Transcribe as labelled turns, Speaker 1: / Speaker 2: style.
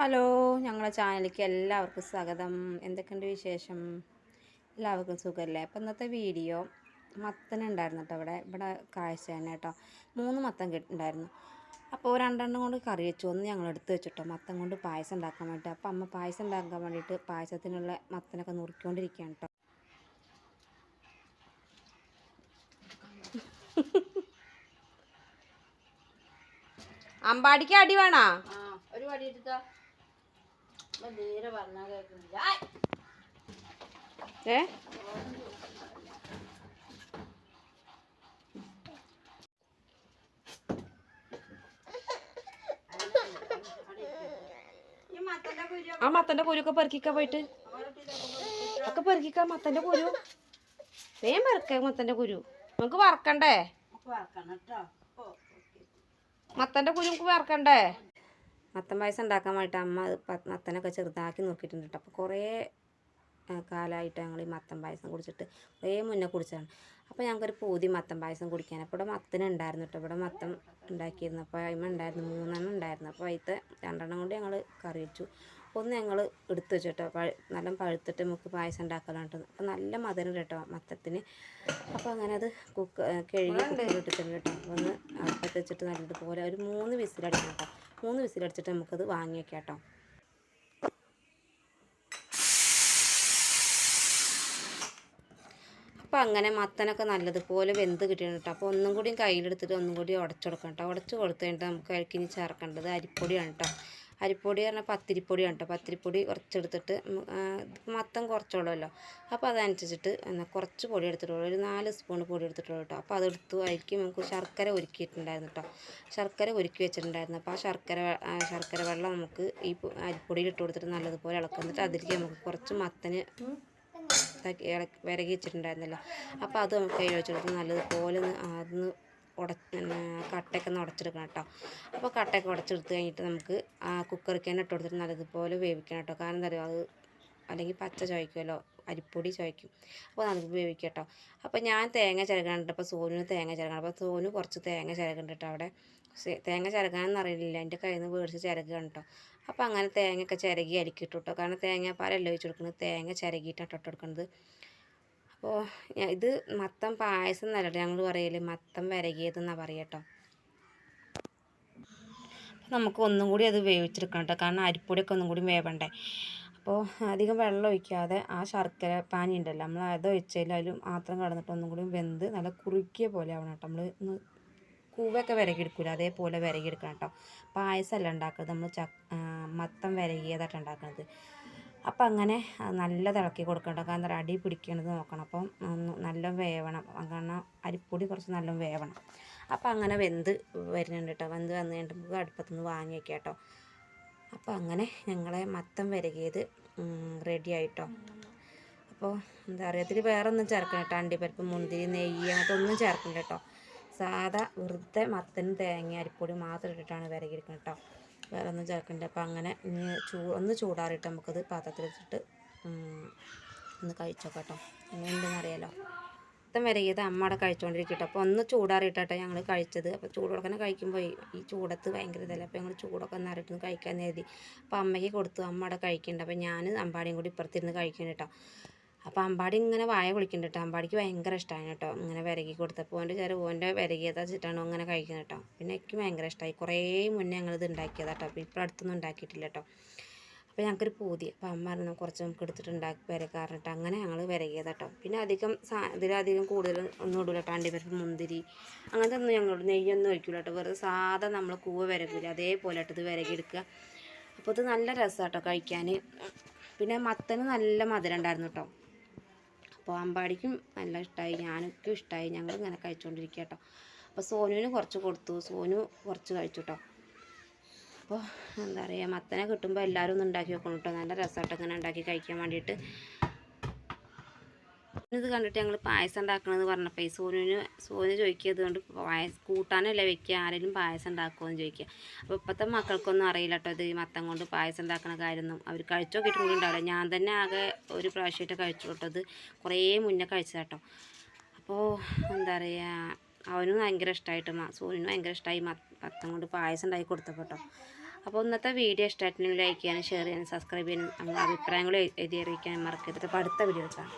Speaker 1: Hello, ഞങ്ങളുടെ ചാനലിലേക്ക് എല്ലാവർക്കും സ്വാഗതം. എന്തൊക്കെയുണ്ട് വിശേഷം? എല്ലാവർക്കും സുഖമല്ലേ? അപ്പോൾ ഇന്നത്തെ വീഡിയോ മത്തനുണ്ടായിരുന്നു കേട്ടോ. ഇവിടെ കാഴ്ച തന്നെ കേട്ടോ. 3 മത്തൻ ഉണ്ടായിരുന്നു. അപ്പോൾ 2 കൊണ്ട് കറി വെച്ചു. ഒന്ന് ഞങ്ങൾ എടുത്ത് വെച്ചിട്ടോ, മത്തൻ കൊണ്ട് പായസം ഉണ്ടാക്കാൻ വേണ്ടിയിട്ട്. അപ്പോൾ അമ്മ പായസം ഉണ്ടാക്കാൻ വേണ്ടിയിട്ട് പായസത്തിനുള്ള മത്തനൊക്കെ നുറുക്കിക്കൊണ്ടിരിക്കുകയാണ് കേട്ടോ. അമ്പാടിക്ക് അടി വേണോ?
Speaker 2: ഒരു വടി എടുത്തോ. നേരെ പറഞ്ഞാൽ കേൾക്കുന്നില്ല.
Speaker 1: ആ മത്തൻ്റെ കുരുക്കെ പെറുക്കിക്കാൻ പോയിട്ട് ഒക്കെ പെറുക്കിക്കാൻ മത്തൻ്റെ കുരു വേഗം പെറുക്ക. മത്തൻ്റെ കുരു നമുക്ക് വറക്കണ്ടേ? മത്തൻ്റെ കുരു നമുക്ക് വറക്കണ്ടേ? മത്തൻ പായസം ഉണ്ടാക്കാൻ വേണ്ടിയിട്ട് അമ്മ മത്തനൊക്കെ ചെറുതാക്കി നോക്കിയിട്ടുണ്ട് കേട്ടോ. അപ്പോൾ കുറേ കാലമായിട്ട് ഞങ്ങൾ ഈ മത്തൻ പായസം കുടിച്ചിട്ട് കുറേ മുന്നേ കുടിച്ചതാണ്. അപ്പോൾ ഞങ്ങൾക്കൊരു പൂതി മത്തൻ പായസം കുടിക്കാൻ. അപ്പോൾ ഇവിടെ മത്തൻ ഉണ്ടായിരുന്നു കേട്ടോ. ഇവിടെ മത്തൻ ഉണ്ടാക്കിയിരുന്നു. അപ്പോൾ അതിമ ഉണ്ടായിരുന്നു 3 എണ്ണം ഉണ്ടായിരുന്നു. അപ്പോൾ അതിലത്തെ 2 എണ്ണം കൊണ്ട് ഞങ്ങൾ കറി വെച്ചു. ഒന്ന് ഞങ്ങൾ എടുത്ത് വെച്ചിട്ടോ, നല്ല പഴുത്തിട്ട് നമുക്ക് പായസം ഉണ്ടാക്കലാണ് കേട്ടോ. അപ്പോൾ നല്ല മധുരം കേട്ടോ മത്തത്തിന്. അപ്പോൾ അങ്ങനെ അത് കഴുകി കുക്കറിലിട്ടിട്ടുണ്ട് കേട്ടോ. ഒന്ന് അടുപ്പത്ത് വെച്ചിട്ട് നല്ലതുപോലെ ഒരു 3 വിസിലടിക്കണം കേട്ടോ. 3 വിസിലടിച്ചിട്ട് നമുക്കത് വാങ്ങി വയ്ക്കാം കേട്ടോ. അപ്പോൾ അങ്ങനെ മത്തനൊക്കെ നല്ലതുപോലെ വെന്ത് കിട്ടിയാണ് കേട്ടോ. അപ്പോൾ ഒന്നും കൂടി കയ്യിലെടുത്തിട്ട് ഒന്നും കൂടി ഉടച്ചെടുക്കണം കേട്ടോ. ഉടച്ച് കൊടുത്തു കഴിഞ്ഞിട്ട് നമുക്ക് കഴിക്കിനി ചേർക്കേണ്ടത് അരിപ്പൊടിയാണ് കേട്ടോ. അരിപ്പൊടി പറഞ്ഞാൽ പത്തിരിപ്പൊടിയാണ് കേട്ടോ. പത്തിരിപ്പൊടി കുറച്ചെടുത്തിട്ട് മത്തം കുറച്ചുള്ളൂല്ലോ. അപ്പോൾ അതനുസരിച്ചിട്ട് കുറച്ച് പൊടി എടുത്തിട്ടുള്ളൂ. ഒരു 4 സ്പൂൺ പൊടി എടുത്തിട്ടുള്ളൂ കേട്ടോ. അപ്പോൾ അതെടുത്തു അതിലേക്ക് നമുക്ക് ശർക്കര ഒരുക്കിയിട്ടുണ്ടായിരുന്നു കേട്ടോ. ശർക്കര ഒരുക്കി വെച്ചിട്ടുണ്ടായിരുന്നു. അപ്പോൾ ആ ശർക്കര വെള്ളം നമുക്ക് ഈ അരിപ്പൊടിയിൽ ഇട്ട് കൊടുത്തിട്ട് നല്ലതുപോലെ ഇളക്കുന്നിട്ട് അതിലേക്ക് നമുക്ക് കുറച്ച് മത്തന് വിരകി വെച്ചിട്ടുണ്ടായിരുന്നല്ലോ. അപ്പോൾ അത് നമുക്ക് കയ്യിൽ വെച്ചെടുത്ത് നല്ലതുപോലെ അതൊന്ന് കട്ടയൊക്കെ ഒന്ന് ഉടച്ചെടുക്കണം കേട്ടോ. അപ്പോൾ കട്ടയൊക്കെ ഉടച്ചെടുത്ത് കഴിഞ്ഞിട്ട് നമുക്ക് ആ കുക്കറിലേക്ക് തന്നെ ഇട്ട് കൊടുത്തിട്ട് നല്ലതുപോലെ വേവിക്കണം കേട്ടോ. കാരണം എന്താ പറയുക, അത് അല്ലെങ്കിൽ പച്ച ചുവയ്ക്കുമല്ലോ, അരിപ്പൊടി ചുവയ്ക്കും. അപ്പോൾ നമുക്ക് വേവിക്കാം കേട്ടോ. അപ്പോൾ ഞാൻ തേങ്ങ ചിരകാനുണ്ട്. അപ്പോൾ സോനുവിന് തേങ്ങ ചിരകണം. അപ്പോൾ സോനു കുറച്ച് തേങ്ങ ചിരകുന്നുണ്ട് കേട്ടോ. അവിടെ തേങ്ങ ചിരകാനൊന്നും അറിയില്ല, എൻ്റെ കയ്യിൽ നിന്ന് മേടിച്ച് ചിരകുകയാണ് കേട്ടോ. അപ്പോൾ അങ്ങനെ തേങ്ങയൊക്കെ ചിരകി അരിക്കിട്ടു കേട്ടോ. കാരണം തേങ്ങാപ്പാലല്ല ഒഴിച്ച് കൊടുക്കുന്നത്, തേങ്ങ ചിരകിയിട്ടാണ് ഇട്ട് കൊടുക്കുന്നത്. അപ്പോൾ ഇത് മത്തൻ പായസം എന്നല്ല ഞങ്ങൾ പറയല്, മത്തൻ വിരകിയതെന്നാണ് പറയുക കേട്ടോ. അപ്പോൾ നമുക്ക് ഒന്നും കൂടി അത് വേവിച്ചെടുക്കണം കേട്ടോ. കാരണം അരിപ്പൊടിയൊക്കെ ഒന്നും കൂടി വേവണ്ടേ. അപ്പോൾ അധികം വെള്ളം ഒഴിക്കാതെ ആ ശർക്കര പാനി ഉണ്ടല്ലോ, നമ്മൾ അത് ഒഴിച്ചതിൽ അതിൽ മാത്രം കടന്നിട്ട് ഒന്നും കൂടി വെന്ത് നല്ല കുറുക്കിയ പോലെ ആവണം കേട്ടോ. നമ്മൾ കൂവൊക്കെ വിരകിയെടുക്കില്ല, അതേപോലെ വിരകിയെടുക്കണം കേട്ടോ. പായസമല്ല ഉണ്ടാക്കുന്നത്, നമ്മൾ മത്തൻ വിരകിയതായിട്ട് ഉണ്ടാക്കുന്നത്. അപ്പം അങ്ങനെ നല്ല തിളക്കി കൊടുക്കണം. കാരണം അടി പിടിക്കണത് നോക്കണം. അപ്പം നല്ല വേവണം, കാരണം അരിപ്പൊടി കുറച്ച് നല്ല വേവണം. അപ്പം അങ്ങനെ വെന്ത് വരുന്നുണ്ട് കേട്ടോ. വെന്ത് വന്നു കഴിഞ്ഞിട്ട് നമുക്ക് അടുപ്പത്തുനിന്ന് വാങ്ങി വയ്ക്കാം കേട്ടോ. അപ്പം അങ്ങനെ ഞങ്ങളെ മത്തൻ വിരകിയത് റെഡി ആയിട്ടോ. അപ്പോൾ എന്താ പറയുക, ഇതിൽ വേറെ ഒന്നും ചേർക്കണം കേട്ടോ. അണ്ടിപ്പരിപ്പ്, മുന്തിരി, നെയ്യ് അങ്ങനത്തെ ഒന്നും ചേർക്കണ്ട കേട്ടോ. സാധാ വെറുതെ മത്തനും തേങ്ങ അരിപ്പൊടി മാത്രം ഇട്ടിട്ടാണ് വിരകിയെടുക്കുന്നത് കേട്ടോ. വേറെ ഒന്നും ചേർക്കണ്ട. അപ്പോൾ അങ്ങനെ ഒന്ന് ചൂടാറിയിട്ട് നമുക്കത് പാത്രത്തിൽ വെച്ചിട്ട് ഒന്ന് കഴിച്ചോക്കാം കേട്ടോ. എങ്ങനെയുണ്ടെന്ന് അറിയാലോ. മത്തൻ വിരകിയത് അമ്മ അവിടെ കഴിച്ചുകൊണ്ടിരിക്കും കേട്ടോ. അപ്പോൾ ഒന്ന് ചൂടാറിയിട്ടാട്ടോ ഞങ്ങൾ കഴിച്ചത്. അപ്പോൾ ചൂടോടെ കഴിക്കുമ്പോൾ ഈ ചൂടത്ത് ഭയങ്കര ഇതല്ല. അപ്പോൾ ഞങ്ങൾ ചൂടൊക്കെ ഒന്ന് അറിയിട്ടൊന്ന് കഴിക്കാൻ എഴുതി. അപ്പോൾ അമ്മയ്ക്ക് കൊടുത്തു, അമ്മ അവിടെ കഴിക്കുന്നുണ്ട്. അപ്പോൾ ഞാൻ അമ്പാടിയും കൂടി ഇപ്പുറത്തിരുന്ന് കഴിക്കുന്നു കേട്ടോ. അപ്പോൾ അമ്പാടി ഇങ്ങനെ വായ വിളിക്കുന്നുണ്ട് കേട്ടോ. അമ്പാടിക്ക് ഭയങ്കര ഇഷ്ടമായി കേട്ടോ ഇങ്ങനെ വിരകി കൊടുത്തപ്പോൾ. ഓൻ്റെ വിരകിയതാ വെച്ചിട്ടാണോ അങ്ങനെ കഴിക്കുന്നത് കേട്ടോ. പിന്നെ എനിക്ക് ഭയങ്കര ഇഷ്ടമായി. കുറേ മുന്നേ ഞങ്ങളിത് ഉണ്ടാക്കിയതാണ് കേട്ടോ. അപ്പോൾ ഇപ്പോൾ അടുത്തൊന്നും ഉണ്ടാക്കിയിട്ടില്ല കേട്ടോ. അപ്പോൾ ഞങ്ങൾക്കൊരു പൂതി. അപ്പോൾ അമ്മ പറഞ്ഞു കുറച്ച് നമുക്ക് എടുത്തിട്ട് വിരകാറിട്ട് അങ്ങനെ ഞങ്ങൾ വിരകിയതാണ് കേട്ടോ. പിന്നെ ഇതിലധികം കൂടുതൽ ഒന്നും ഇടില്ല കേട്ടോ. അണ്ടിപ്പരിപ്പ്, മുന്തിരി അങ്ങനത്തെ ഒന്നും ഞങ്ങളോട് നെയ്യൊന്നും ഒഴിക്കില്ല കേട്ടോ. വെറുതെ സാധാ നമ്മൾ കൂവ വിരകില്ല അതേപോലെ ഇട്ട് ഇത് വിരകിയെടുക്കുക. അപ്പോൾ ഇത് നല്ല രസമാണ് കേട്ടോ കഴിക്കാൻ. പിന്നെ മത്തന് നല്ല മധുരം ഉണ്ടായിരുന്നു കേട്ടോ. അപ്പോൾ അമ്പാടിക്കും നല്ല ഇഷ്ടമായി, ഞാനൊക്കെ ഇഷ്ടമായി. ഞങ്ങൾ ഇങ്ങനെ കഴിച്ചുകൊണ്ടിരിക്കുക കേട്ടോ. അപ്പോൾ സോനുവിന് കുറച്ച് കൊടുത്തു, സോനു കുറച്ച് കഴിച്ചു കേട്ടോ. അപ്പോൾ എന്താ പറയുക, മത്തനെ കിട്ടുമ്പോൾ എല്ലാവരും ഒന്ന് ഉണ്ടാക്കി വെക്കണം കേട്ടോ. നല്ല രസമായിട്ട് ഇങ്ങനെ ഉണ്ടാക്കി കഴിക്കാൻ വേണ്ടിയിട്ട്. ഇത് കണ്ടിട്ട് ഞങ്ങൾ പായസം ഉണ്ടാക്കണമെന്ന് പറഞ്ഞപ്പോൾ സോനു ചോദിക്കുക, കൊണ്ട് കൂട്ടാനല്ലേ വെക്കുക, ആരെങ്കിലും പായസം ഉണ്ടാക്കുമോ എന്ന് ചോദിക്കുക. അപ്പോൾ ഇപ്പോഴത്തെ മക്കൾക്കൊന്നും അറിയില്ല കേട്ടോ ഇത് മത്തം കൊണ്ട് പായസം ഉണ്ടാക്കുന്ന കാര്യമൊന്നും. അവർ കഴിച്ചോ കിട്ടും ഉണ്ടാവില്ല. ഞാൻ തന്നെ ആകെ ഒരു പ്രാവശ്യമായിട്ട് കഴിച്ചു കേട്ടോ. ഇത് കുറേ മുന്നേ കഴിച്ചത് കേട്ടോ. അപ്പോൾ എന്താ പറയുക, അവനും ഭയങ്കര ഇഷ്ടമായിട്ട് സോനുവിന് ഭയങ്കര ഇഷ്ടമായി മത്തം കൊണ്ട് പായസം ഉണ്ടാക്കി കൊടുത്തപ്പോൾ കേട്ടോ. അപ്പോൾ ഇന്നത്തെ വീഡിയോ ഇഷ്ടമായിട്ടുണ്ടെങ്കിൽ ലൈക്ക് ചെയ്യാനും ഷെയർ ചെയ്യാനും സബ്സ്ക്രൈബ് ചെയ്യാനും നമ്മുടെ അഭിപ്രായങ്ങൾ എഴുതി അറിയിക്കാനും മറക്കരുത്. അപ്പോൾ അടുത്ത വീഡിയോ കാണാം.